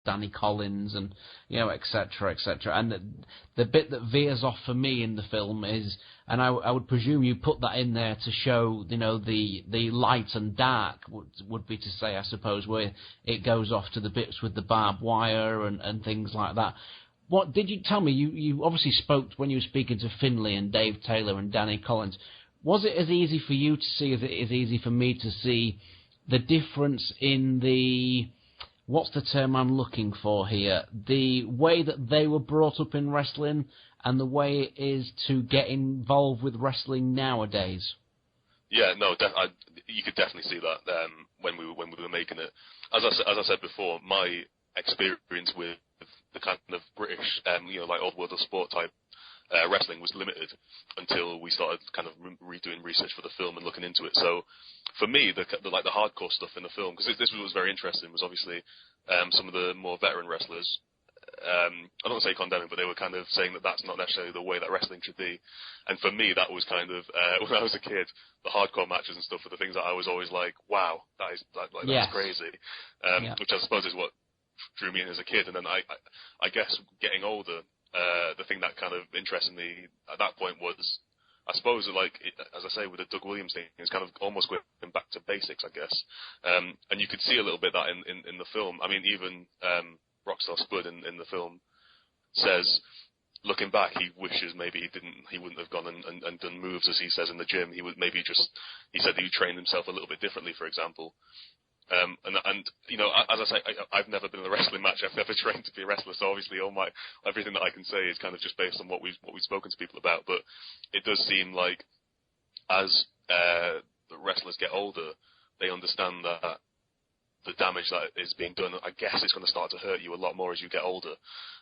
Danny Collins and, et cetera, et cetera. And the bit that veers off for me in the film is, and I would presume you put that in there to show, the light and dark would be to say, I suppose, where it goes off to the bits with the barbed wire and things like that. What did you tell me? You obviously spoke when you were speaking to Finlay and Dave Taylor and Danny Collins. Was it as easy for you to see as it is easy for me to see the difference in the, what's the term I'm looking for here? The way that they were brought up in wrestling and the way it is to get involved with wrestling nowadays. Yeah, no, you could definitely see that when we were making it. As I said before, my experience with the kind of British, like old world of sport type wrestling was limited until we started kind of redoing research for the film and looking into it. So for me, the hardcore stuff in the film, because this was very interesting, was obviously some of the more veteran wrestlers. I don't want to say condemning, but they were kind of saying that that's not necessarily the way that wrestling should be. And for me, that was kind of, when I was a kid, the hardcore matches and stuff were the things that I was always like, wow, that's crazy. Which I suppose is what drew me in as a kid. And then I guess getting older, the thing that kind of interested me at that point was, I suppose, as I say, with the Doug Williams thing, it's kind of almost going back to basics, I guess. And you could see a little bit of that in the film. I mean, even Rockstar Spud in the film says, looking back, he wishes maybe he wouldn't have gone and done moves, as he says, in the gym. He said he trained himself a little bit differently, for example. And as I say, I've never been in a wrestling match. I've never trained to be a wrestler, so obviously everything that I can say is kind of just based on what we've spoken to people about. But it does seem like as the wrestlers get older, they understand that the damage that is being done, I guess, it's going to start to hurt you a lot more as you get older.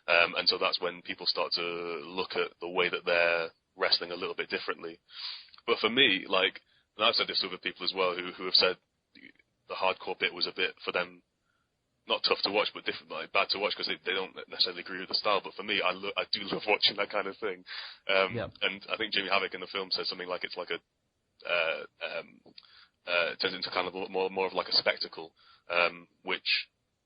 And so that's when people start to look at the way that they're wrestling a little bit differently. But for me, and I've said this to other people as well who have said the hardcore bit was a bit, for them, not tough to watch, but different, bad to watch because they don't necessarily agree with the style. But for me, I do love watching that kind of thing. And I think Jimmy Havoc in the film says something like it's like turns into kind of more of like a spectacle, which,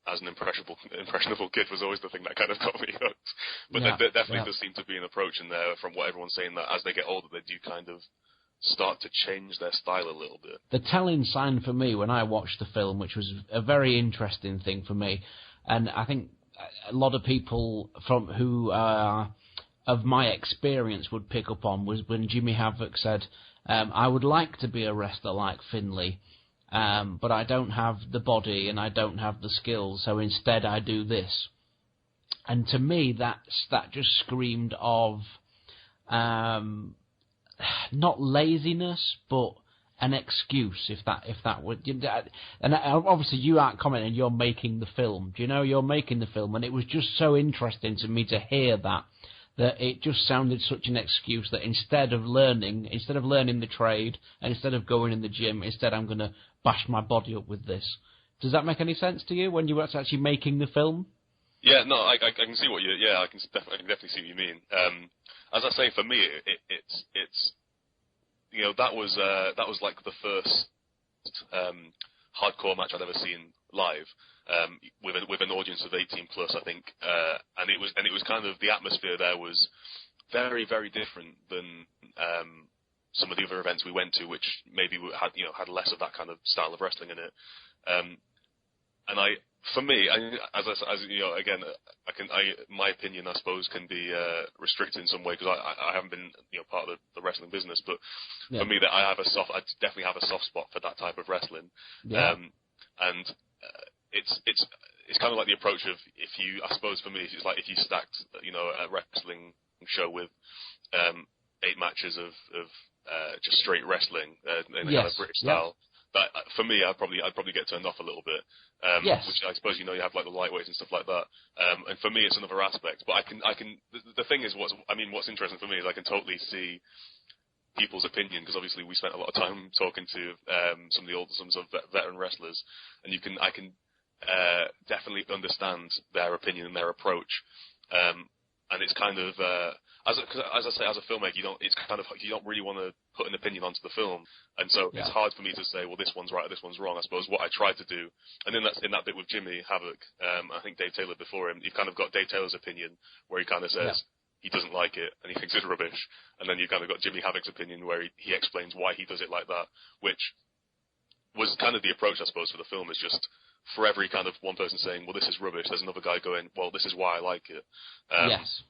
as an impressionable kid, was always the thing that kind of got me hooked. But there definitely does seem to be an approach in there from what everyone's saying, that as they get older, they do kind of start to change their style a little bit. The telling sign for me when I watched the film, which was a very interesting thing for me, and I think a lot of people who of my experience would pick up on, was when Jimmy Havoc said, I would like to be a wrestler like Finlay, but I don't have the body and I don't have the skills, so instead I do this. And to me, that just screamed of not laziness, but an excuse, if that would. And obviously, you aren't commenting. You're making the film. Do you know you're making the film? And it was just so interesting to me to hear that it just sounded such an excuse that instead of learning the trade, and instead of going in the gym, instead I'm going to bash my body up with this. Does that make any sense to you when you were actually making the film? Yeah, no, I can see what you. Yeah, I can definitely see what you mean. As I say, for me, it's that was like the first hardcore match I'd ever seen live, with an audience of 18 plus, I think, and it was kind of, the atmosphere there was very, very different than some of the other events we went to, which maybe had less of that kind of style of wrestling in it. And for me, again, my opinion, I suppose, can be restricted in some way because I haven't been, part of the wrestling business. But for me, I definitely have a soft spot for that type of wrestling. Yeah. And it's kind of like the approach of, I suppose for me, it's like if you stacked, a wrestling show with 8 matches of just straight wrestling in a kind of British style. That, for me, I'd probably get turned off a little bit. Which I suppose you have like the lightweights and stuff like that. And for me, it's another aspect. But I can. The thing is, what's interesting for me is I can totally see people's opinion, because obviously we spent a lot of time talking to some of the veteran wrestlers, and I can definitely understand their opinion and their approach. And it's kind of, as I say, as a filmmaker, you don't really want to put an opinion onto the film, and so it's hard for me to say, well, this one's right or this one's wrong. I suppose what I tried to do, and then in that bit with Jimmy Havoc, I think Dave Taylor before him, you've kind of got Dave Taylor's opinion where he kind of says he doesn't like it and he thinks it's rubbish, and then you kind of got Jimmy Havoc's opinion where he explains why he does it like that, which was kind of the approach, I suppose, for the film. Is just for every kind of one person saying, well, this is rubbish, there's another guy going, well, this is why I like it. Yes.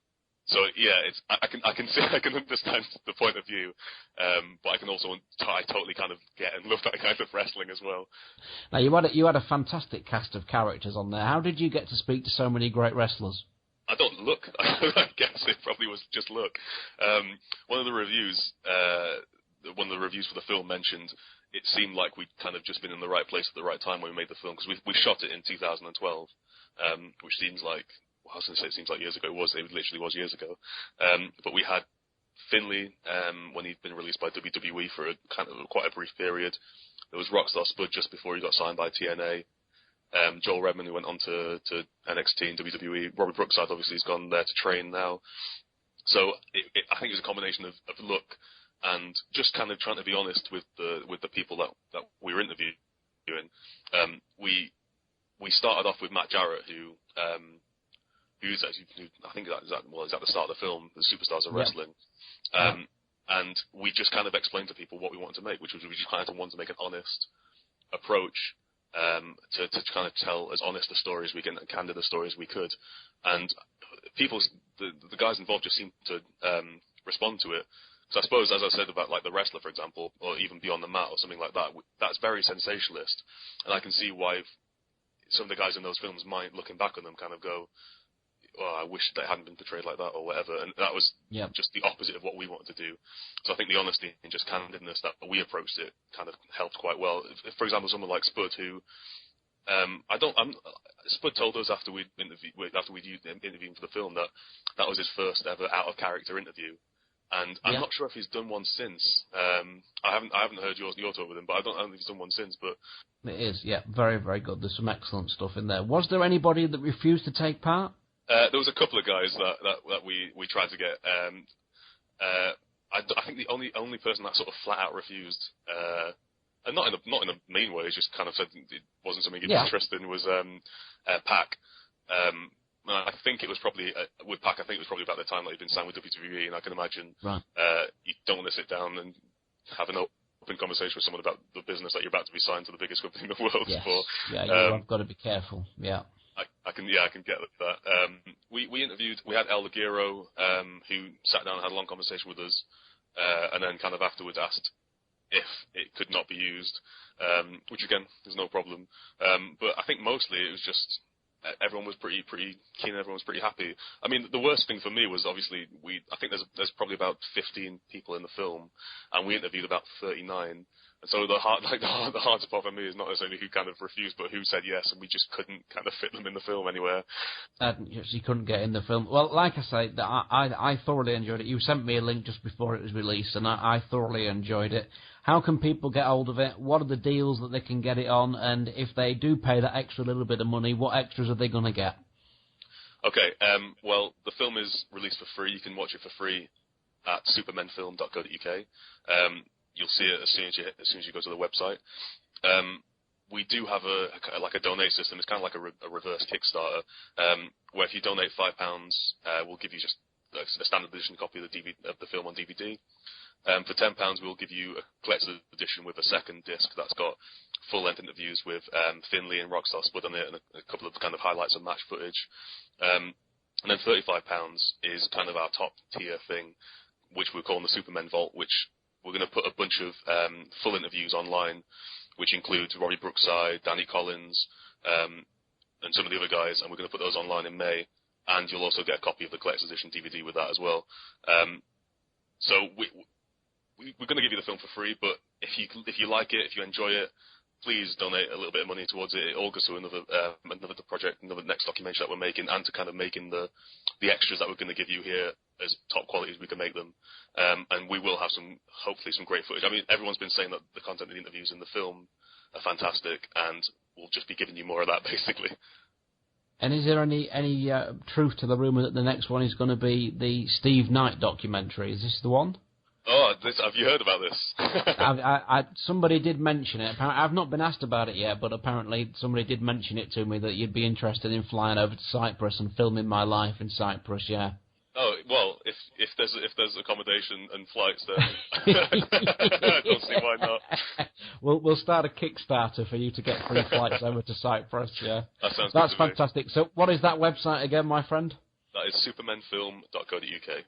So yeah, I can understand the point of view, but I can also totally kind of get and love that kind of wrestling as well. Now you had a fantastic cast of characters on there. How did you get to speak to so many great wrestlers? I don't look. I guess it probably was just luck. One of the reviews for the film mentioned it seemed like we'd kind of just been in the right place at the right time when we made the film, because we shot it in 2012, which seems like. I was going to say it seems like years ago. It literally was years ago. But we had Finlay when he'd been released by WWE for quite a brief period. There was Rockstar Spud just before he got signed by TNA. Joel Redman, who went on to NXT and WWE. Robbie Brookside obviously has gone there to train now. So I think it was a combination of luck and just kind of trying to be honest with the people that we were interviewing. We started off with Matt Jarrett, who I think is at the start of the film, the Superstars of Wrestling. And we just kind of explained to people what we wanted to make, which was we just kind of wanted to make an honest approach to kind of tell as honest a story as we can and candid a story as we could. And the guys involved just seemed to respond to it. So I suppose, as I said about like the wrestler, for example, or even Beyond the Mat or something like that, that's very sensationalist. And I can see why some of the guys in those films might, looking back on them, kind of go, oh, I wish they hadn't been portrayed like that or whatever. And that was just the opposite of what we wanted to do. So I think the honesty and just candidness that we approached it kind of helped quite well. If, for example, someone like Spud, who Spud told us after we'd interviewed him for the film that was his first ever out of character interview. And I'm not sure if he's done one since. I haven't heard your talk with him, but I don't think he's done one since. But it is, very, very good. There's some excellent stuff in there. Was there anybody that refused to take part? There was a couple of guys that we tried to get. I think the only person that sort of flat out refused, and not in a mean way, just kind of said it wasn't something he was interested in, was Pac. I think it was probably with Pac. I think it was probably about the time that he'd been signed with WWE, and I can imagine you don't want to sit down and have an open conversation with someone about the business that you're about to be signed to the biggest company in the world for. Yeah, you've got to be careful. Yeah. I can get that. We interviewed. We had El Ligero, who sat down and had a long conversation with us, and then kind of afterwards asked if it could not be used, which again is no problem. But I think mostly it was just everyone was pretty keen. Everyone was pretty happy. I mean, the worst thing for me was obviously I think there's probably about 15 people in the film, and we interviewed about 39. And so the hardest part for me is not necessarily who kind of refused, but who said yes, and we just couldn't kind of fit them in the film anywhere. You couldn't get in the film. Well, like I say, I thoroughly enjoyed it. You sent me a link just before it was released, and I thoroughly enjoyed it. How can people get hold of it? What are the deals that they can get it on? And if they do pay that extra little bit of money, what extras are they going to get? Okay, well, the film is released for free. You can watch it for free at supermenfilm.co.uk. You'll see it as soon as you go to the website. We do have a donate system. It's kind of like a reverse Kickstarter, where if you donate £5, we'll give you just a standard edition copy of the film on DVD. For £10, we'll give you a collector's edition with a second disc that's got full-length interviews with Finlay and Rockstar Spud on it, and a couple of kind of highlights of match footage. And then £35 is kind of our top tier thing, which we're calling the Supermen Vault, which we're going to put a bunch of full interviews online, which includes Robbie Brookside, Danny Collins, and some of the other guys, and we're going to put those online in May. And you'll also get a copy of the collector's edition DVD with that as well. So we're going to give you the film for free, but if you like it, if you enjoy it, please donate a little bit of money towards it. It all goes to another project, another next documentary that we're making, and to kind of making the extras that we're going to give you here as top quality as we can make them. And we will have hopefully some great footage. I mean, everyone's been saying that the content of the interviews in the film are fantastic, and we'll just be giving you more of that, basically. And is there any truth to the rumour that the next one is going to be the Steve Knight documentary? Is this the one? Oh, have you heard about this? Somebody did mention it. I've not been asked about it yet, but apparently somebody did mention it to me that you'd be interested in flying over to Cyprus and filming my life in Cyprus. Yeah. Oh well, if there's accommodation and flights, then I don't see why not. We'll start a Kickstarter for you to get free flights over to Cyprus. Yeah. That's fantastic. So, what is that website again, my friend? That is supermenfilm.co.uk.